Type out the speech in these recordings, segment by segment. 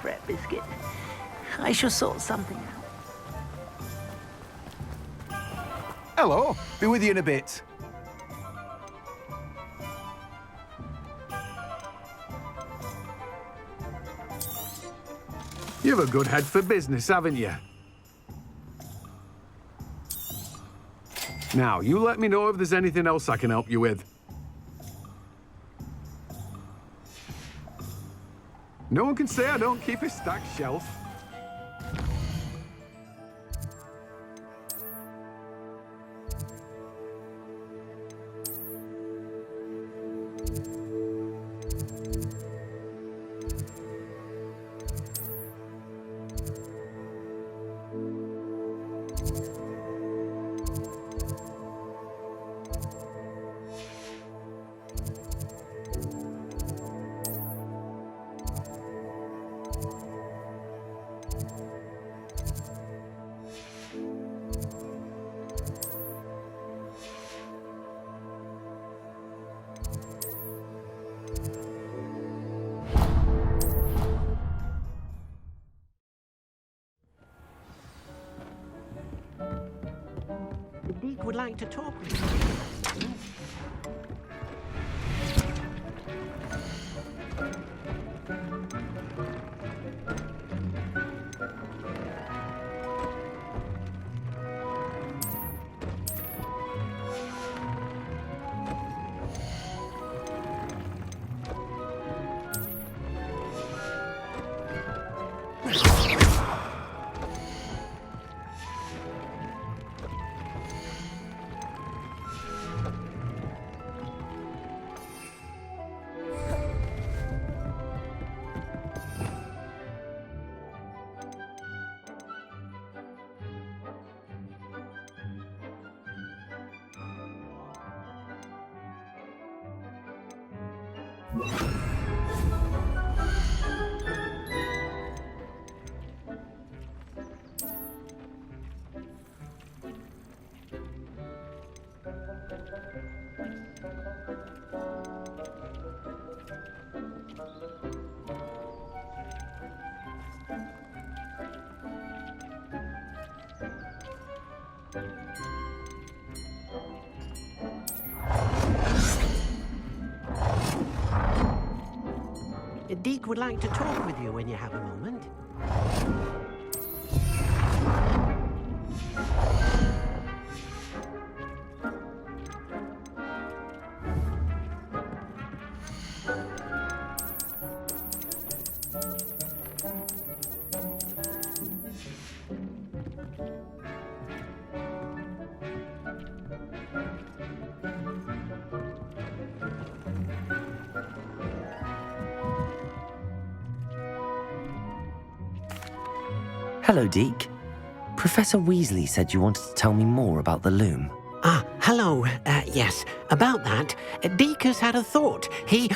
cigarette biscuit. I shall sort something out. Hello, be with you in a bit. You've a good head for business, haven't you? Now, you let me know if there's anything else I can help you with. No one can say I don't keep a stacked shelf. Deke would like to talk with you. Deke would like to talk with you when you have a moment. Hello, Deke. Professor Weasley said you wanted to tell me more about the loom. Ah, hello. Yes, about that, Deke has had a thought. He...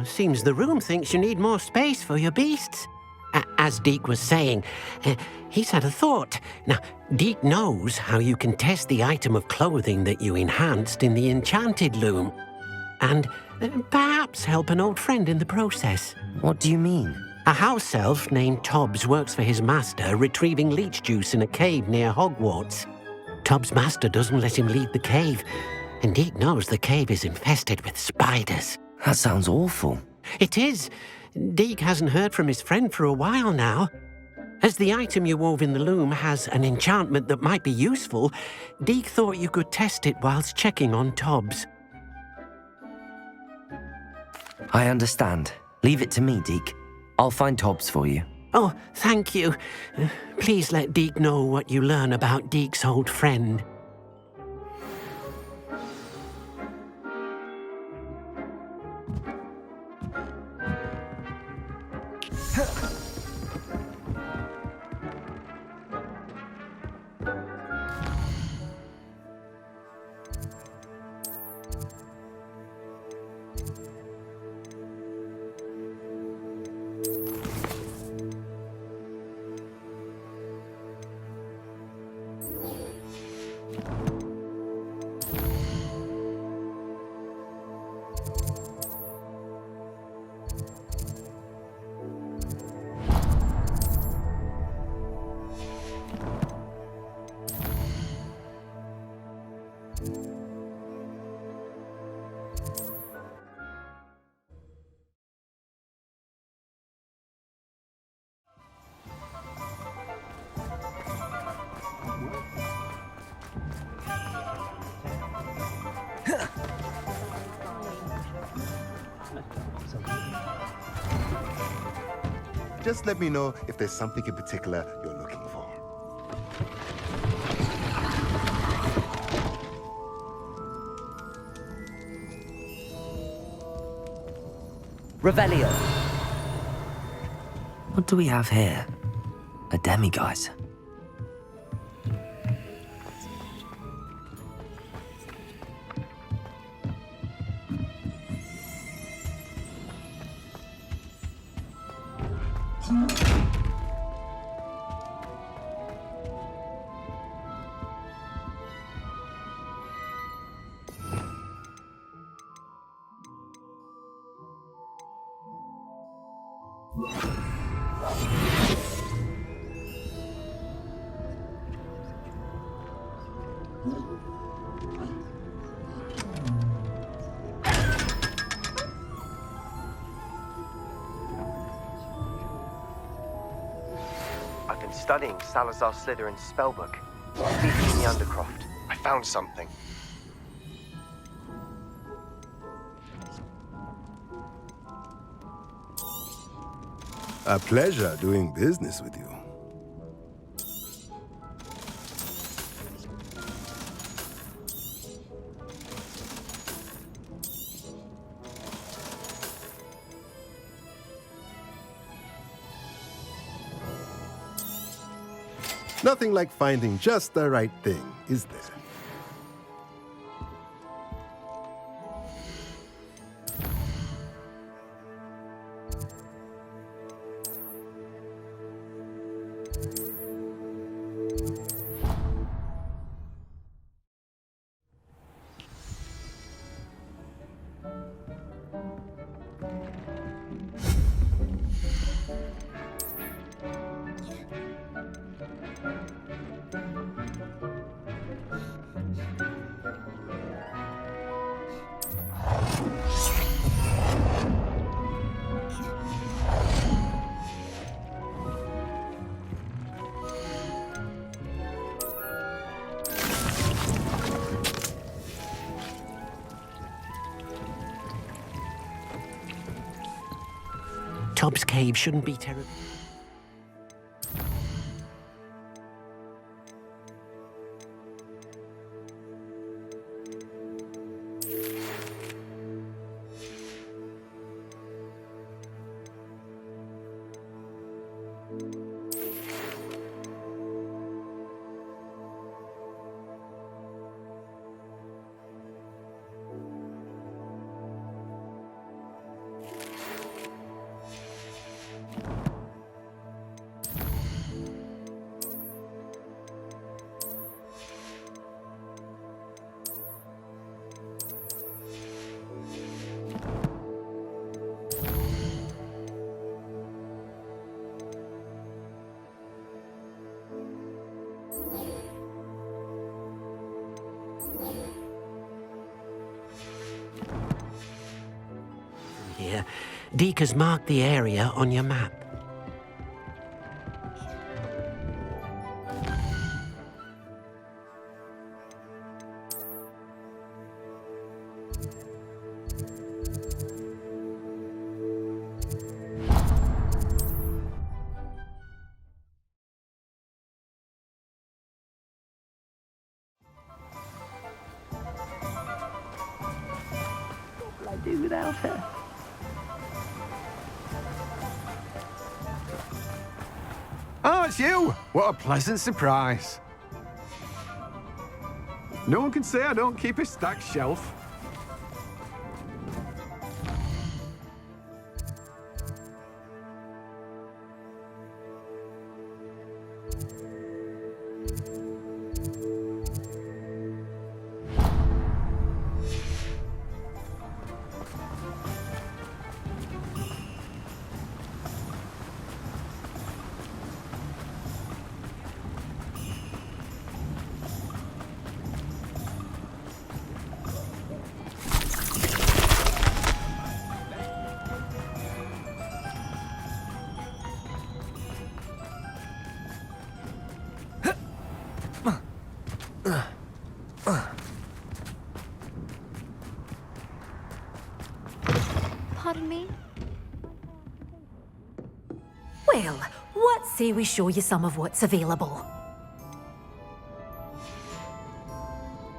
Seems the room thinks you need more space for your beasts. As Deke was saying, he's had a thought. Now, Deke knows how you can test the item of clothing that you enhanced in the enchanted loom. And perhaps help an old friend in the process. What do you mean? A house elf named Tobbs works for his master, retrieving leech juice in a cave near Hogwarts. Tobbs' master doesn't let him leave the cave, and Deke knows the cave is infested with spiders. That sounds awful. It is. Deke hasn't heard from his friend for a while now. As the item you wove in the loom has an enchantment that might be useful, Deke thought you could test it whilst checking on Tobbs. I understand. Leave it to me, Deke. I'll find Tobbs for you. Oh, thank you. Please let Deke know what you learn about Deke's old friend. Just let me know if there's something in particular you're looking for. Revelio. What do we have here? A demiguise. I've been studying Salazar Slytherin's spellbook. Deep in the Undercroft, I found something. A pleasure doing business with you. Nothing like finding just the right thing, is there? Tobbs Cave shouldn't be terrible. Here, Deke has marked the area on your map. What will I do without her? Oh, it's you! What a pleasant surprise. No one can say I don't keep a stacked shelf. Well, what say we show you some of what's available?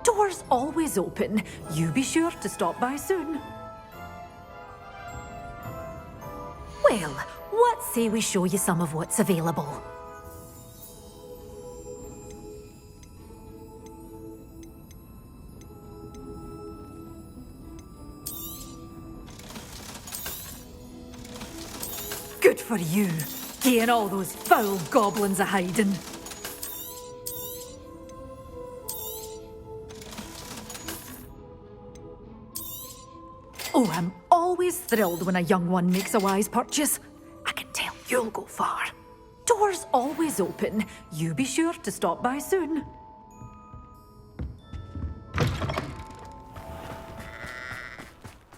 Doors always open. You be sure to stop by soon. Well, what say we show you some of what's available? Good for you, getting all those foul goblins a hiding. Oh, I'm always thrilled when a young one makes a wise purchase. I can tell you'll go far. Doors always open. You be sure to stop by soon.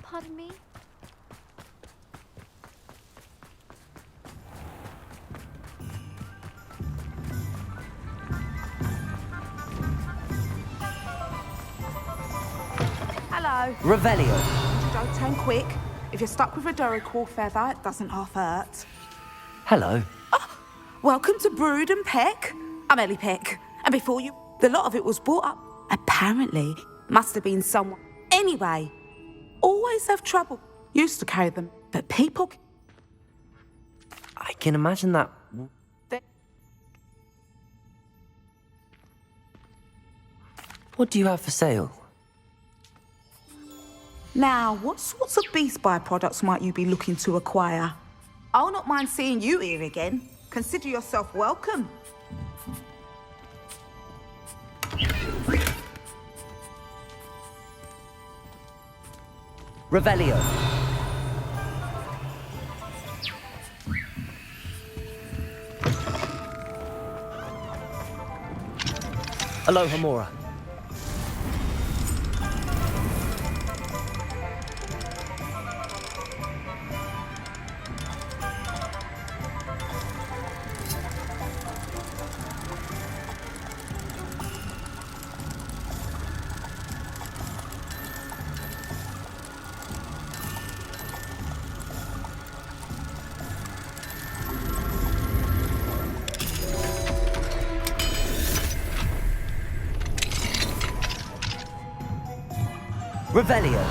Pardon me? Hello. Revelio. Don't turn quick. If you're stuck with a Duracell feather, it doesn't half hurt. Hello. Welcome to Brood and Peck. I'm Ellie Peck. And before you, the lot of it was bought up. Apparently, must have been someone. Anyway, always have trouble. Used to carry them, but people. I can imagine that. What do you have for sale? Now, what sorts of beast byproducts might you be looking to acquire? I'll not mind seeing you here again. Consider yourself welcome. Revelio. Aloha Mora. Revelio.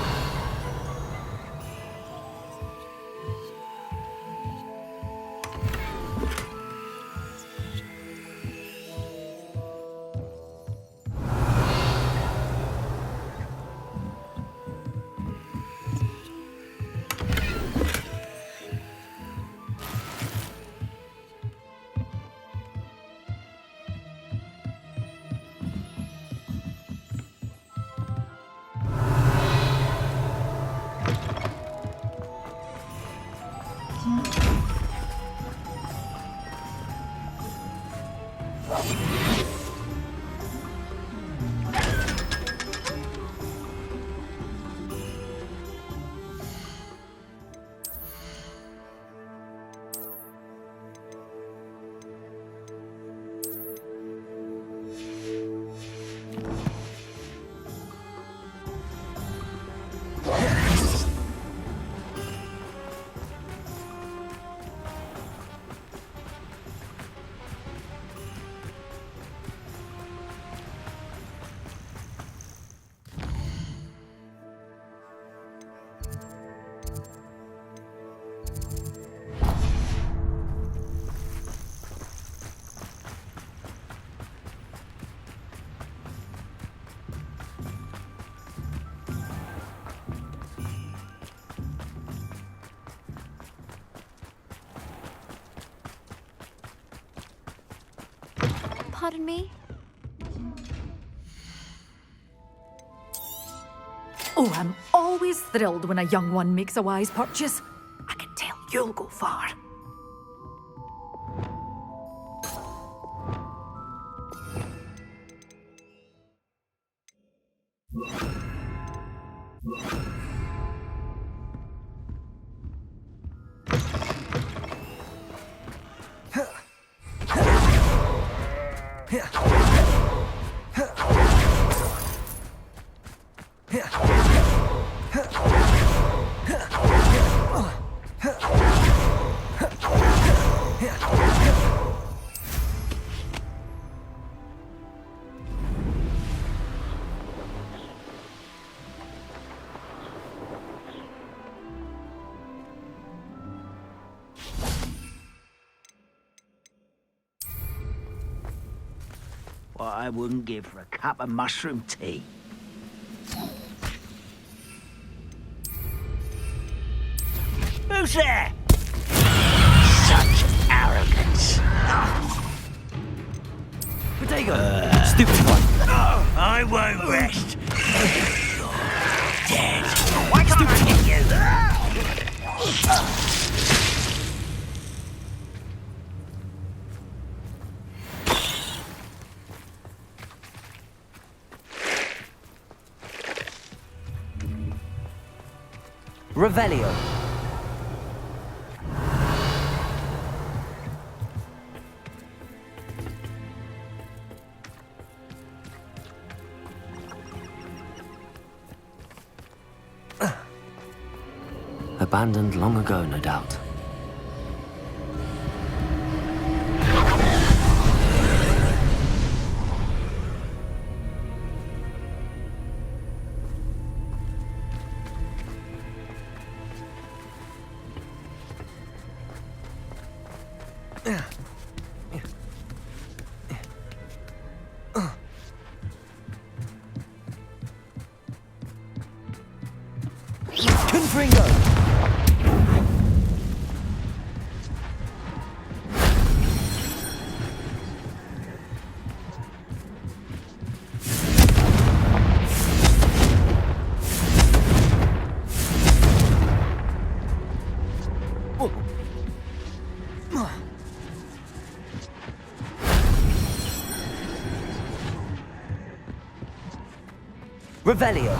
Pardon me? Oh, I'm always thrilled when a young one makes a wise purchase. I can tell you'll go far. What I wouldn't give for a cup of mushroom tea. Who's there? Such arrogance. Potato! Stupid one! I won't rest. Dead. Why can't I get you? Revelio. Abandoned long ago, no doubt. Confringo! Revelio.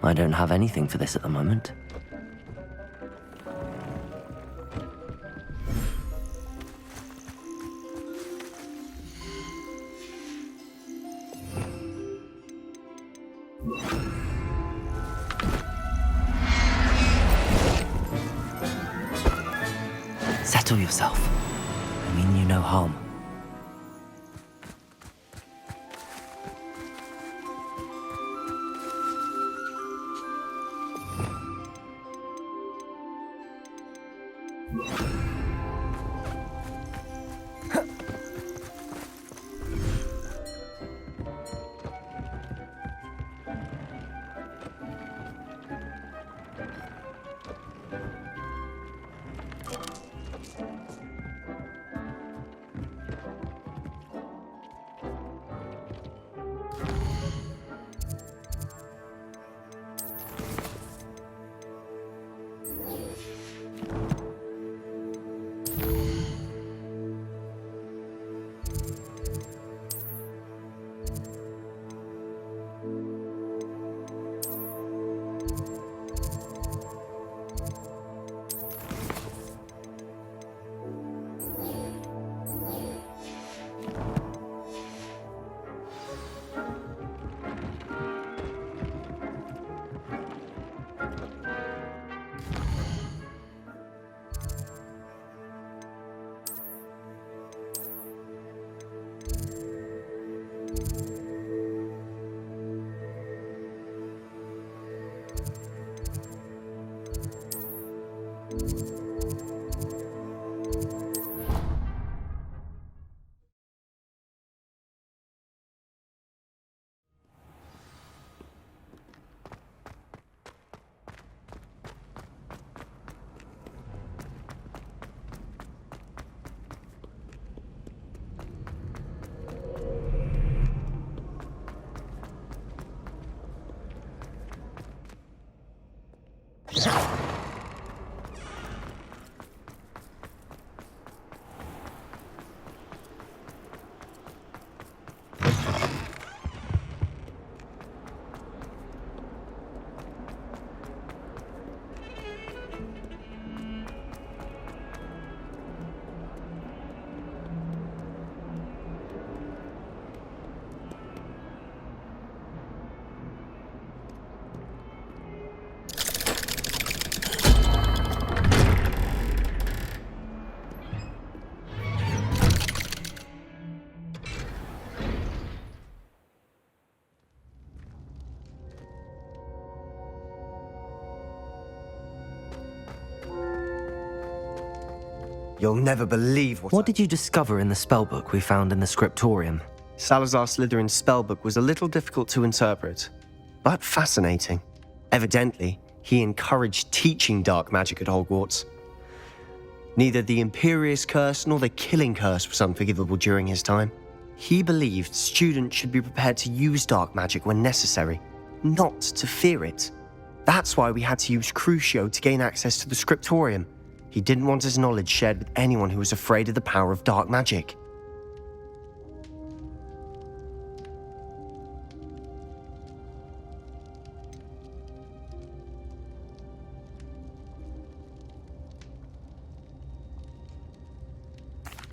I don't have anything for this at the moment. Settle yourself. I mean you no harm. You'll never believe What did you discover in the spellbook we found in the scriptorium? Salazar Slytherin's spellbook was a little difficult to interpret, but fascinating. Evidently, he encouraged teaching dark magic at Hogwarts. Neither the Imperious Curse nor the Killing Curse was unforgivable during his time. He believed students should be prepared to use dark magic when necessary, not to fear it. That's why we had to use Crucio to gain access to the scriptorium. He didn't want his knowledge shared with anyone who was afraid of the power of dark magic.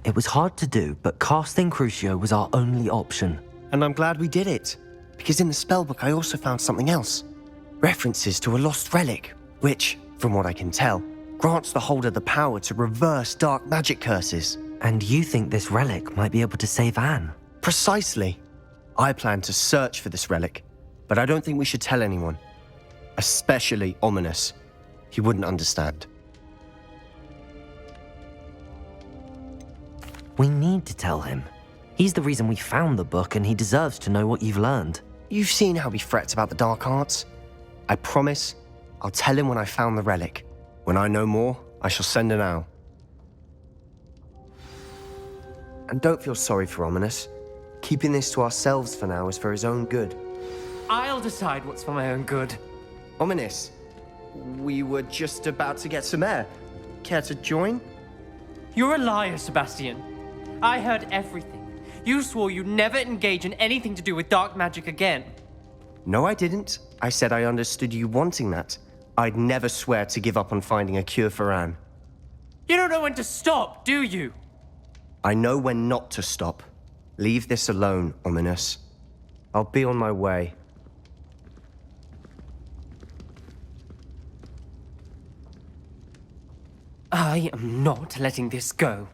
It was hard to do, but casting Crucio was our only option. And I'm glad we did it, because in the spellbook I also found something else. References to a lost relic, which, from what I can tell, grants the holder the power to reverse dark magic curses. And you think this relic might be able to save Anne? Precisely. I plan to search for this relic, but I don't think we should tell anyone. Especially Ominous. He wouldn't understand. We need to tell him. He's the reason we found the book, and he deserves to know what you've learned. You've seen how he frets about the dark arts. I promise I'll tell him when I found the relic. When I know more, I shall send an owl. And don't feel sorry for Ominous. Keeping this to ourselves for now is for his own good. I'll decide what's for my own good. Ominous, we were just about to get some air. Care to join? You're a liar, Sebastian. I heard everything. You swore you'd never engage in anything to do with dark magic again. No, I didn't. I said I understood you wanting that. I'd never swear to give up on finding a cure for Anne. You don't know when to stop, do you? I know when not to stop. Leave this alone, Ominous. I'll be on my way. I am not letting this go.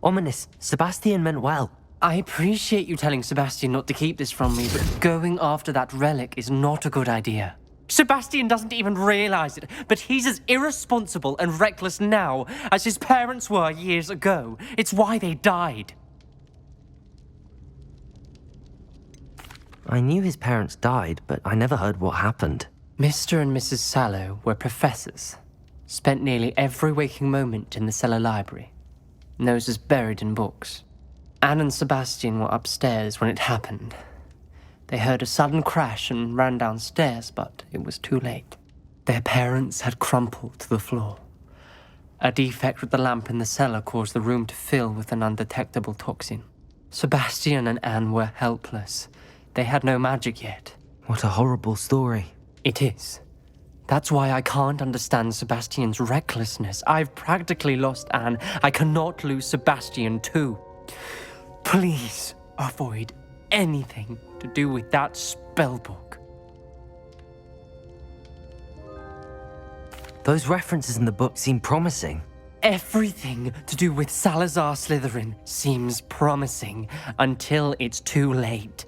Ominous, Sebastian meant well. I appreciate you telling Sebastian not to keep this from me, but going after that relic is not a good idea. Sebastian doesn't even realize it, but he's as irresponsible and reckless now as his parents were years ago. It's why they died. I knew his parents died, but I never heard what happened. Mr. and Mrs. Sallow were professors. Spent nearly every waking moment in the cellar library. Noses buried in books. Anne and Sebastian were upstairs when it happened. They heard a sudden crash and ran downstairs, but it was too late. Their parents had crumpled to the floor. A defect with the lamp in the cellar caused the room to fill with an undetectable toxin. Sebastian and Anne were helpless. They had no magic yet. What a horrible story. It is. That's why I can't understand Sebastian's recklessness. I've practically lost Anne. I cannot lose Sebastian too. Please avoid anything to do with that spellbook. Those references in the book seem promising. Everything to do with Salazar Slytherin seems promising until it's too late.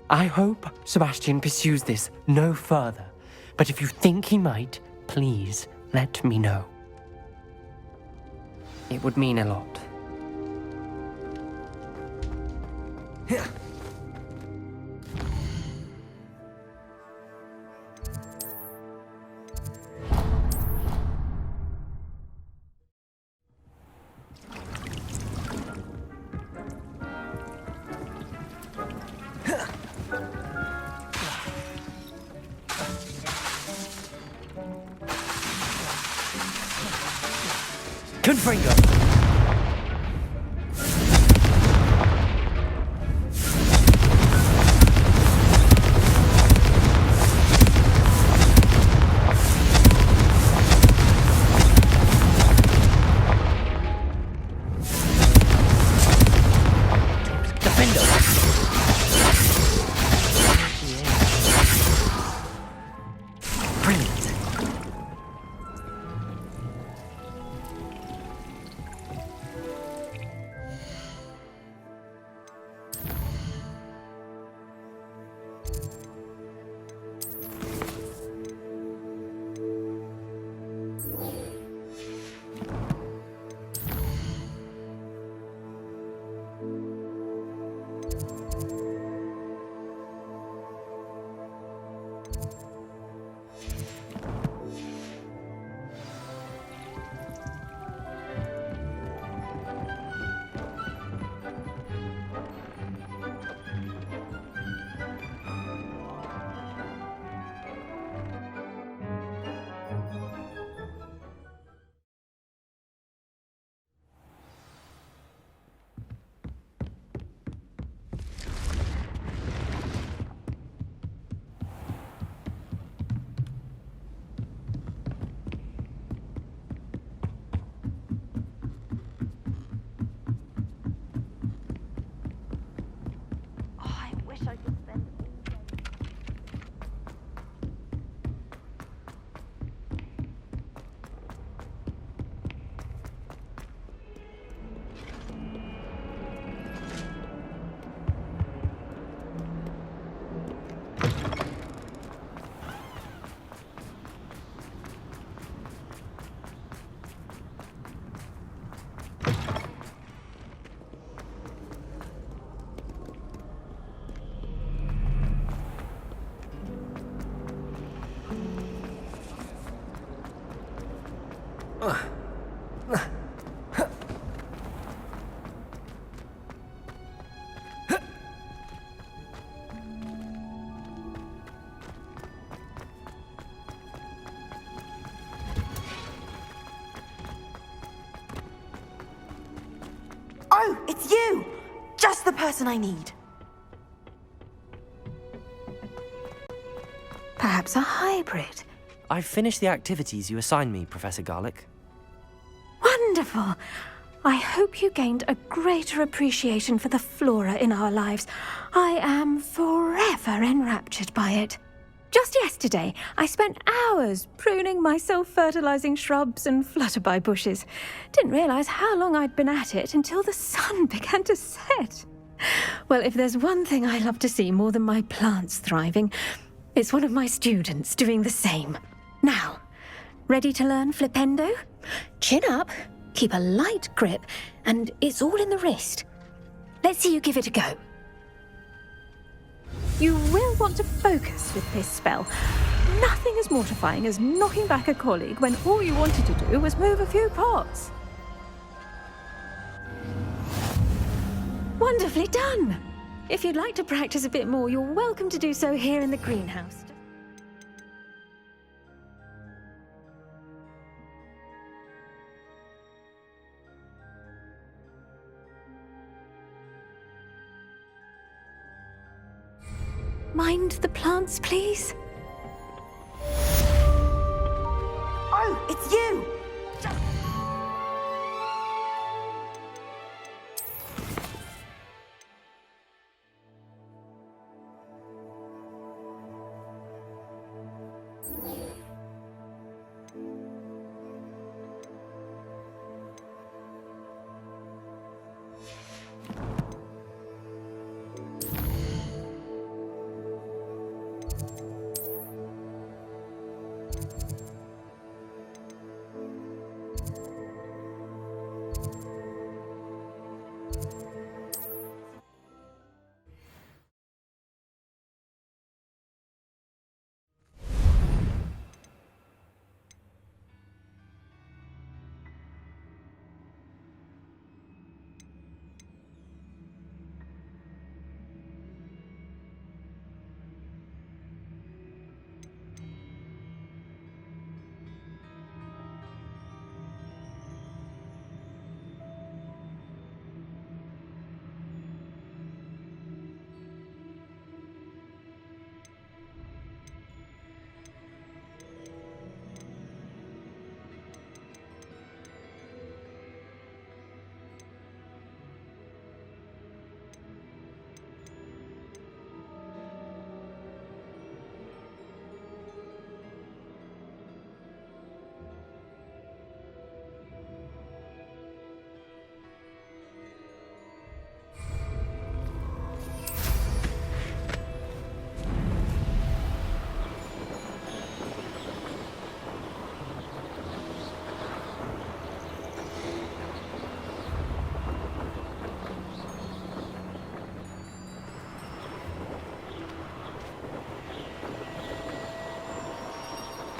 I hope Sebastian pursues this no further, but if you think he might, please let me know. It would mean a lot. Confringo! Oh, it's you! Just the person I need. Perhaps a hybrid. I've finished the activities you assigned me, Professor Garlick. Wonderful. I hope you gained a greater appreciation for the flora in our lives. I am forever enraptured by it. Just yesterday, I spent hours pruning my self-fertilizing shrubs and flutterby bushes. Didn't realize how long I'd been at it until the sun began to set. Well, if there's one thing I love to see more than my plants thriving, it's one of my students doing the same. Now, ready to learn flipendo? Chin up, keep a light grip, and it's all in the wrist. Let's see you give it a go. You will want to focus with this spell. Nothing as mortifying as knocking back a colleague when all you wanted to do was move a few pots. Wonderfully done! If you'd like to practice a bit more, you're welcome to do so here in the greenhouse. Mind the plants, please? Oh, it's you!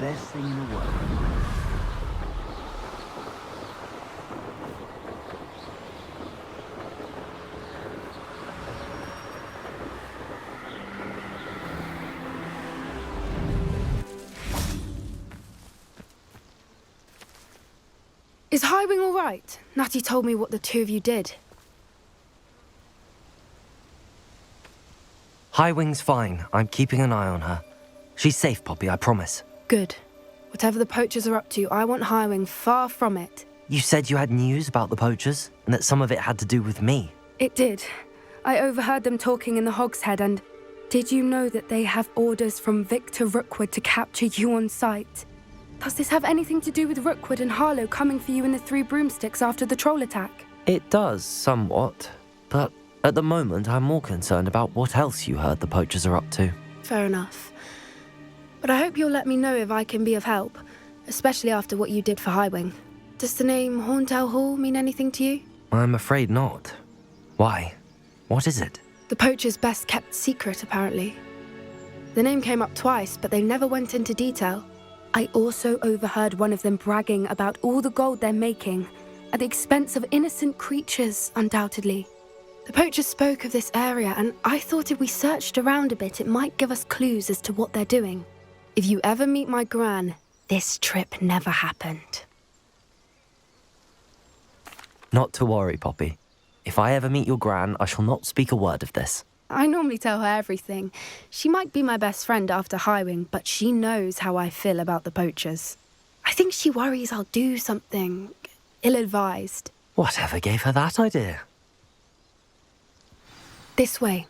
best thing in the world. Is Highwing all right? Natty told me what the two of you did. Highwing's fine. I'm keeping an eye on her. She's safe, Poppy, I promise. Good. Whatever the poachers are up to, I want Highwing far from it. You said you had news about the poachers, and that some of it had to do with me. It did. I overheard them talking in the Hogshead, and did you know that they have orders from Victor Rookwood to capture you on sight? Does this have anything to do with Rookwood and Harlow coming for you in the Three Broomsticks after the troll attack? It does, somewhat. But at the moment, I'm more concerned about what else you heard the poachers are up to. Fair enough. But I hope you'll let me know if I can be of help, especially after what you did for Highwing. Does the name Horntail Hall mean anything to you? I'm afraid not. Why? What is it? The poachers' best kept secret, apparently. The name came up twice, but they never went into detail. I also overheard one of them bragging about all the gold they're making, at the expense of innocent creatures, undoubtedly. The poachers spoke of this area, and I thought if we searched around a bit, it might give us clues as to what they're doing. If you ever meet my gran, this trip never happened. Not to worry, Poppy. If I ever meet your gran, I shall not speak a word of this. I normally tell her everything. She might be my best friend after Highwing, but she knows how I feel about the poachers. I think she worries I'll do something ill-advised. Whatever gave her that idea? This way.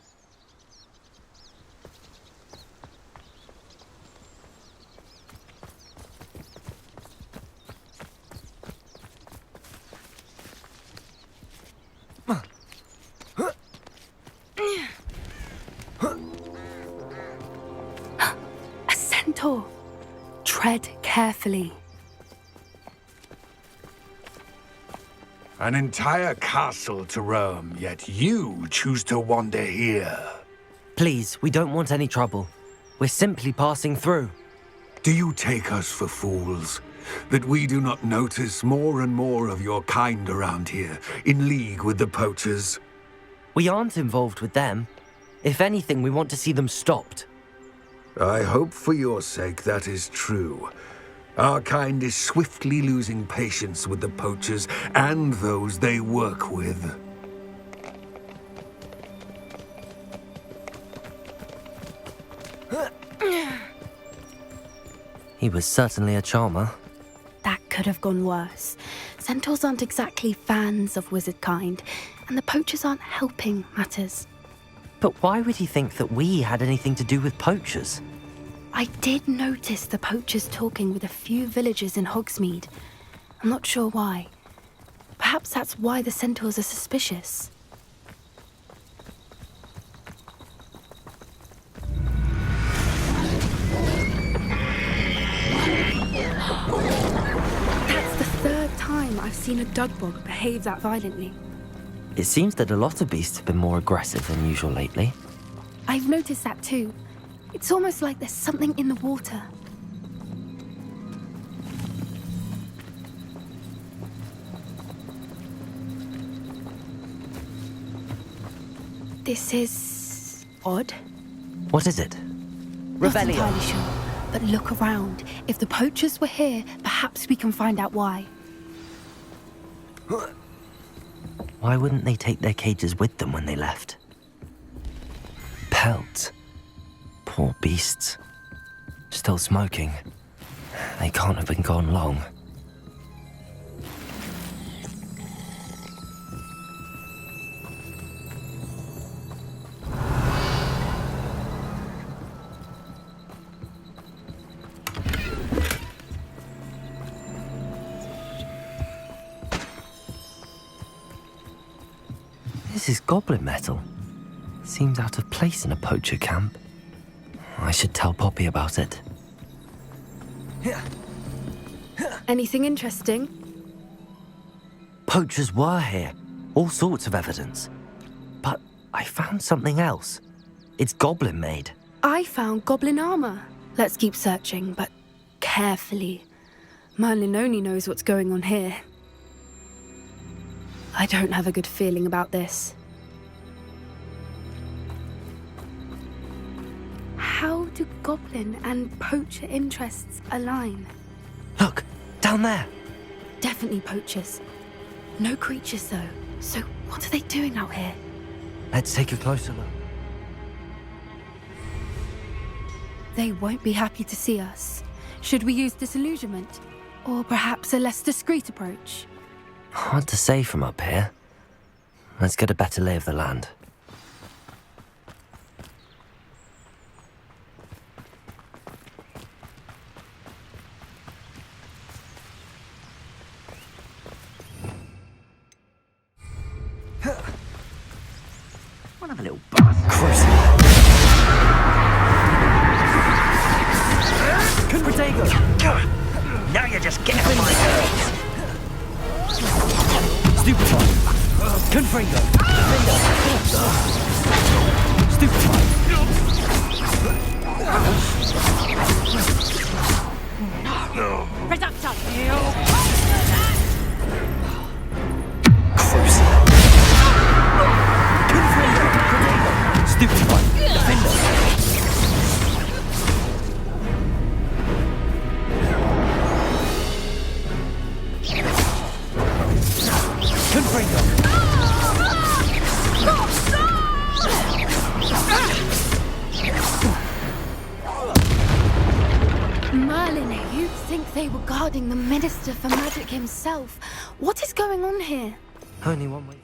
A centaur. Tread carefully. An entire castle to roam, yet you choose to wander here. Please, we don't want any trouble. We're simply passing through. Do you take us for fools? That we do not notice more and more of your kind around here, in league with the poachers? We aren't involved with them. If anything, we want to see them stopped. I hope for your sake that is true. Our kind is swiftly losing patience with the poachers and those they work with. He was certainly a charmer. That could have gone worse. Centaurs aren't exactly fans of wizard kind, and the poachers aren't helping matters. But why would he think that we had anything to do with poachers? I did notice the poachers talking with a few villagers in Hogsmeade. I'm not sure why. Perhaps that's why the centaurs are suspicious. That's the third time I've seen a dugbog behave that violently. It seems that a lot of beasts have been more aggressive than usual lately. I've noticed that too. It's almost like there's something in the water. This is odd. What is it? Not entirely sure, but look around. If the poachers were here, perhaps we can find out why. Why wouldn't they take their cages with them when they left? Pelts. Poor beasts. Still smoking. They can't have been gone long. This is goblin metal. Seems out of place in a poacher camp. I should tell Poppy about it. Anything interesting? Poachers were here. All sorts of evidence. But I found something else. It's goblin made. I found goblin armor. Let's keep searching, but carefully. Merlin only knows what's going on here. I don't have a good feeling about this. How do goblin and poacher interests align? Look, down there. Definitely poachers. No creatures, though. So what are they doing out here? Let's take a closer look. They won't be happy to see us. Should we use disillusionment? Or perhaps a less discreet approach? Hard to say from up here. Let's get a better lay of the land. One of a little bastard. Now you're just getting on my nerves. Stupefy. Confringo. Stupefy. Reductor! Crucial. Confringo. Stupefy. Defender. Merlin, you'd think they were guarding the Minister for Magic himself. What is going on here? Only one way.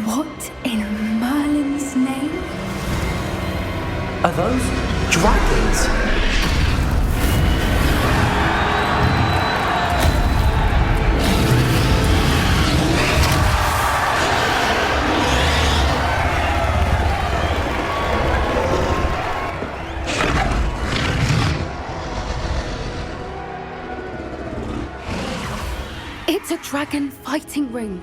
What in Merlin's name? Are those dragons? It's a dragon fighting ring.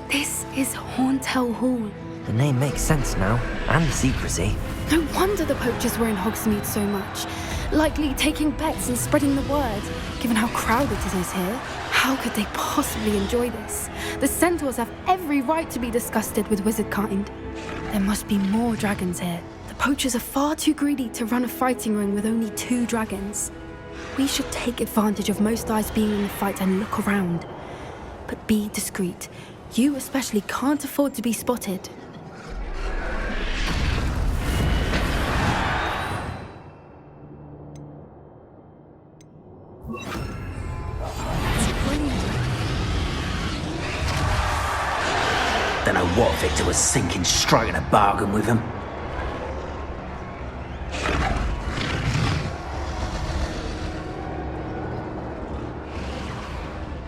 This is Hauntel Hall. The name makes sense now, and the secrecy. No wonder the poachers were in Hogsmeade so much. Likely taking bets and spreading the word, given how crowded it is here. How could they possibly enjoy this? The centaurs have every right to be disgusted with wizard kind. There must be more dragons here. The poachers are far too greedy to run a fighting ring with only 2 dragons. We should take advantage of most eyes being in the fight and look around. But be discreet. You especially can't afford to be spotted. Don't know what Victor was thinking, striking a bargain with him.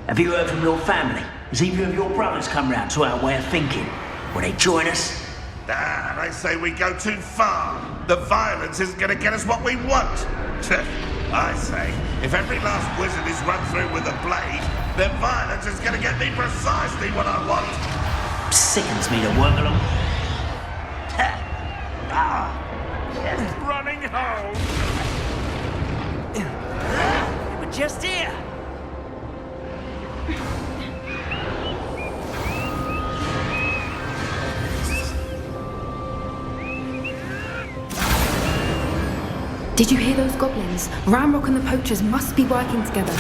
Have you heard from your family? Has either of your brothers come round to our way of thinking? Will they join us? Ah, they say we go too far. The violence isn't going to get us what we want. I say, if every last wizard is run through with a blade, then violence is going to get me precisely what I want. Sickens me to work along. Running home. We're just here. Did you hear those goblins? Ramrock and the poachers must be working together.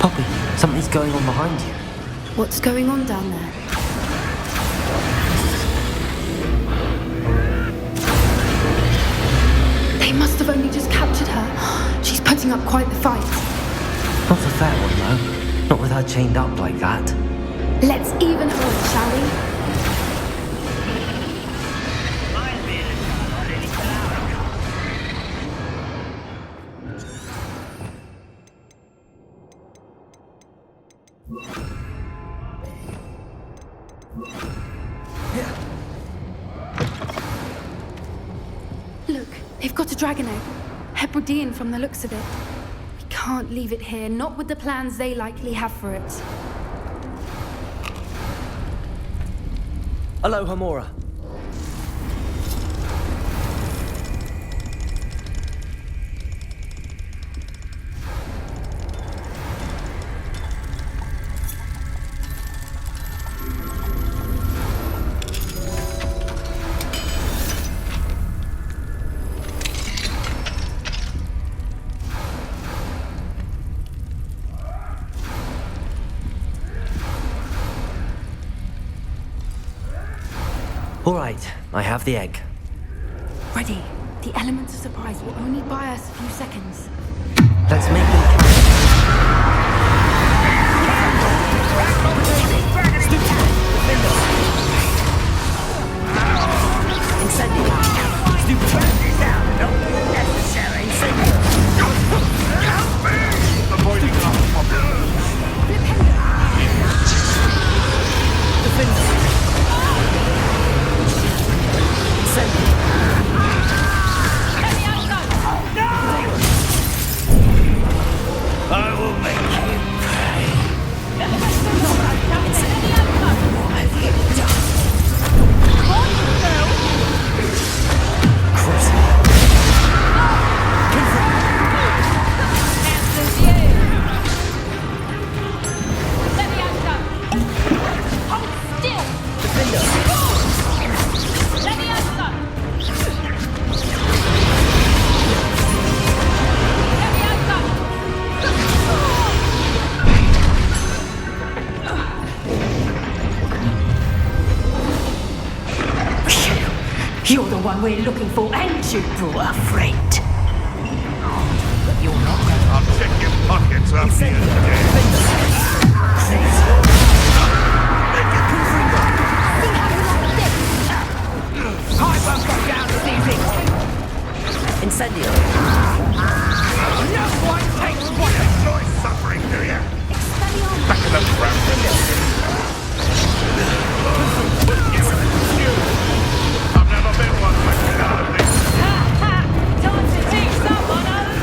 Poppy, something's going on behind you. What's going on down there? putting up quite the fight. Not a fair one, though. Not with her chained up like that. Let's even hold, shall we? Look, they've got a dragon egg. Hebridean from the looks of it. We can't leave it here, not with the plans they likely have for it. Hello, Hamora. All right, I have the egg. Ready. The element of surprise will only buy us a few seconds. Let's make them count. You're the one we're looking for, and you brought a friend. But you're not going I'll check your pockets after you're I won't go down to these things. Incendio. No one takes one. Enjoy suffering, do you? Back in the ground. I've never been one like that. Time to teach someone how to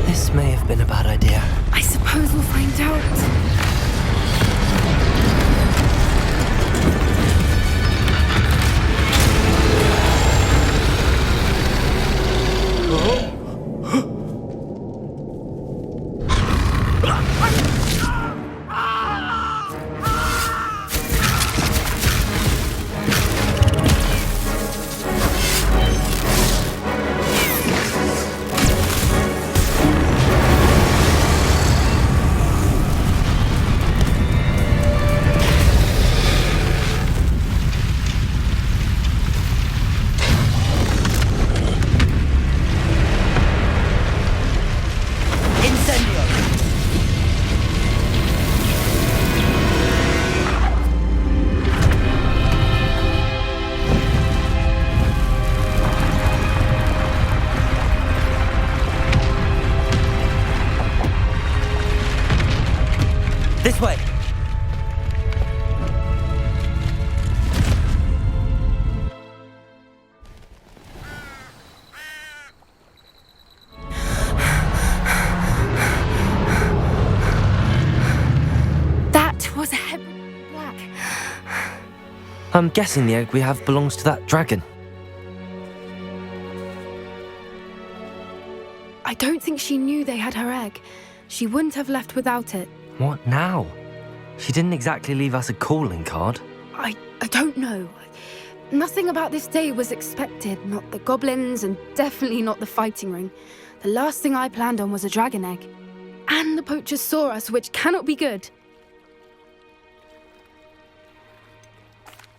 This may have been a bad idea. I suppose we'll find out. This way! That was a heavy black. I'm guessing the egg we have belongs to that dragon. I don't think she knew they had her egg. She wouldn't have left without it. What now? She didn't exactly leave us a calling card. I don't know. Nothing about this day was expected. Not the goblins, and definitely not the fighting ring. The last thing I planned on was a dragon egg. And the poachers saw us, which cannot be good.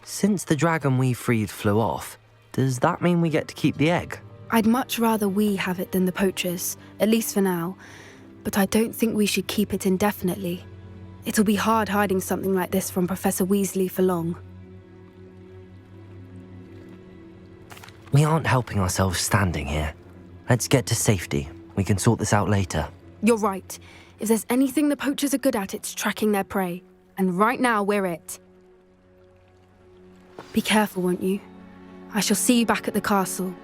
Since the dragon we freed flew off, does that mean we get to keep the egg? I'd much rather we have it than the poachers, at least for now. But I don't think we should keep it indefinitely. It'll be hard hiding something like this from Professor Weasley for long. We aren't helping ourselves standing here. Let's get to safety. We can sort this out later. You're right. If there's anything the poachers are good at, it's tracking their prey. And right now, we're it. Be careful, won't you? I shall see you back at the castle.